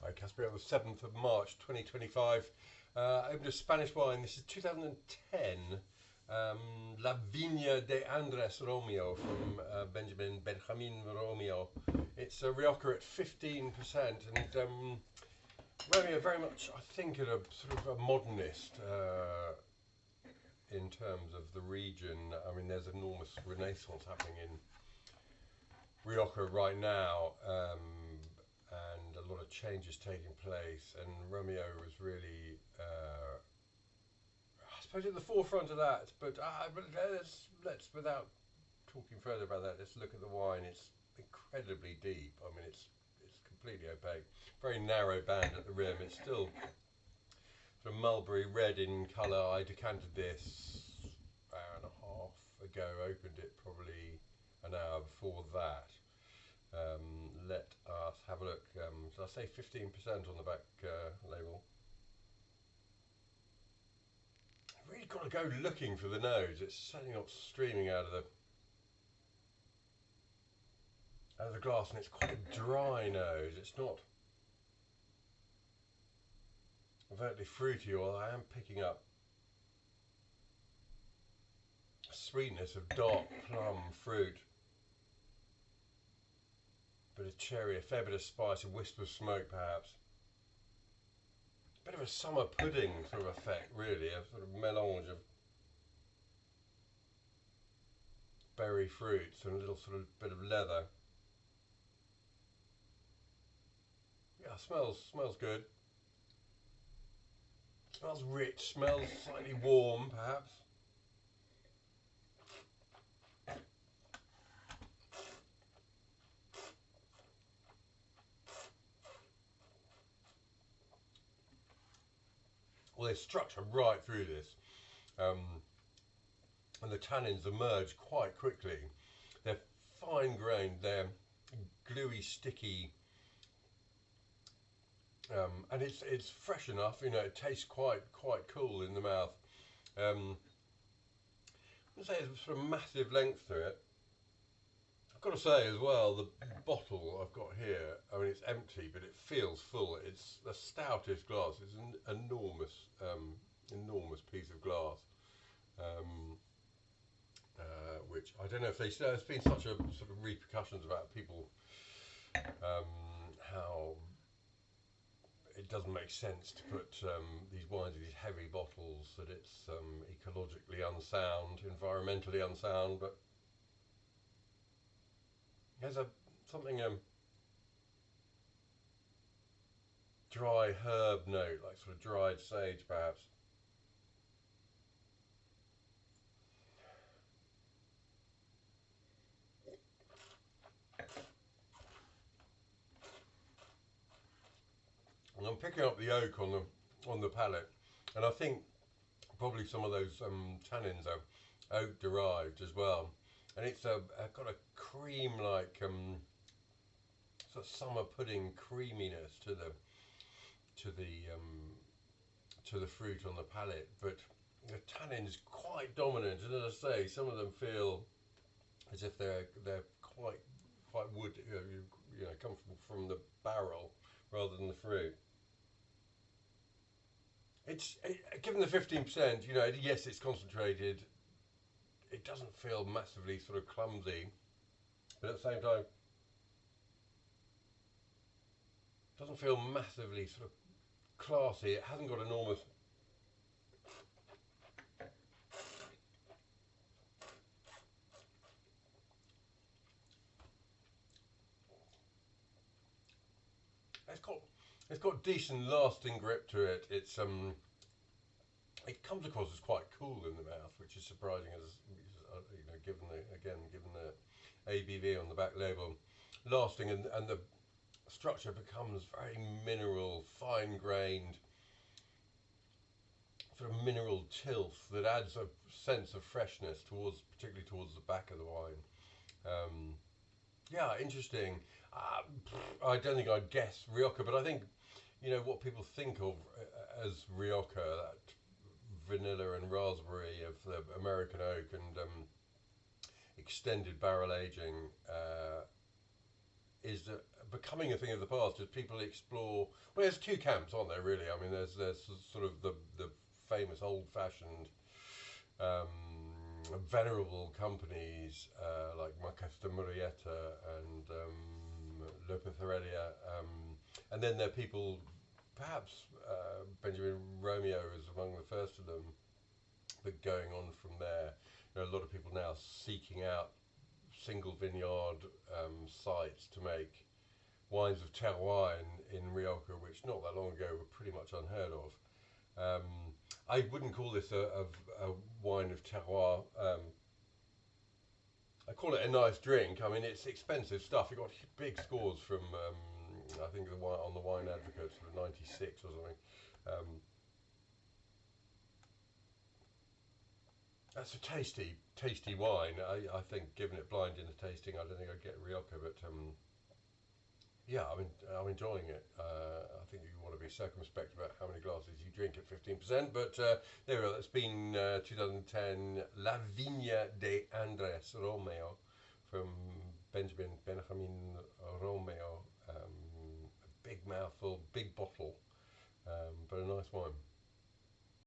Hi Caspar, on the 7th of March 2025. I opened a Spanish wine. This is 2010. La Viña de Andrés Romeo from Benjamín Romeo. It's a Rioja at 15%, and Romeo very much, I think, at a sort of a modernist in terms of the region. I mean, there's enormous renaissance happening in Rioja right now. And a lot of changes taking place, and Romeo was really, I suppose, at the forefront of that. But let's, without talking further about that, let's look at the wine. It's incredibly deep. I mean, it's completely opaque. Very narrow band at the rim. It's still sort of mulberry red in colour. I decanted this hour and a half ago. Opened it probably an hour before that. Let us have a look. So I say 15% on the back label. I've really got to go looking for the nose. It's certainly not streaming out of the glass, and it's quite a dry nose. It's not overtly fruity, although I am picking up sweetness of dark plum fruit. Bit of cherry, a fair bit of spice, a wisp of smoke perhaps. Bit of a summer pudding sort of effect, really, a sort of melange of berry fruits and a little sort of bit of leather. Yeah, smells good. Smells rich, smells slightly warm perhaps. Well, there's structure right through this, and the tannins emerge quite quickly. They're fine grained, they're gluey, sticky, and it's fresh enough. You know, it tastes quite cool in the mouth. I wouldn't say there's sort of massive length to it. I've got to say as well, the bottle I've got here, I mean, it's empty, but it feels full. It's the stoutest glass. It's an enormous piece of glass, which I don't know if there's been such a sort of repercussions about people, how it doesn't make sense to put these wines in these heavy bottles, that it's ecologically unsound, environmentally unsound, but there's something dry herb note, like sort of dried sage perhaps. And I'm picking up the oak on the palate, and I think probably some of those tannins are oak derived as well. And it's got a cream-like sort of summer pudding creaminess to the fruit on the palate, but the tannin is quite dominant. And as I say, some of them feel as if they're quite wood, you know, come from the barrel rather than the fruit. Given the 15%, you know, yes, it's concentrated. It doesn't feel massively sort of clumsy, but at the same time, it doesn't feel massively sort of classy. It hasn't got enormous. It's got decent lasting grip to it. It comes across as quite cool in the mouth, which is surprising, as you know, given the ABV on the back label. Lasting, and the structure becomes very mineral, fine grained, sort of mineral tilth that adds a sense of freshness particularly towards the back of the wine. Yeah, interesting. I don't think I'd guess Rioja, but I think, you know, what people think of as Rioja, that vanilla and raspberry of the American oak and extended barrel aging, is becoming a thing of the past as people explore. Well, there's two camps, aren't there? Really, I mean, there's sort of the famous old-fashioned, venerable companies like Marquesa Murrieta and Lopez Heredia, and then there are people, perhaps Benjamin Romeo is among the first of them, but going on from there, you know, a lot of people now seeking out single vineyard sites to make wines of terroir in Rioja, which not that long ago were pretty much unheard of. I wouldn't call this a wine of terroir. I call it a nice drink. I mean, it's expensive stuff. It got big scores from, I think, on the Wine Advocate, sort of 96 or something. That's a tasty wine. I think, given it blind in a tasting, I don't think I'd get Rioja, but yeah, I'm enjoying it. I think you want to be circumspect about how many glasses you drink at 15%, but there we go. That's been 2010 La Viña de Andrés Romeo from Benjamín Romeo. A big mouthful, big bottle, but a nice wine.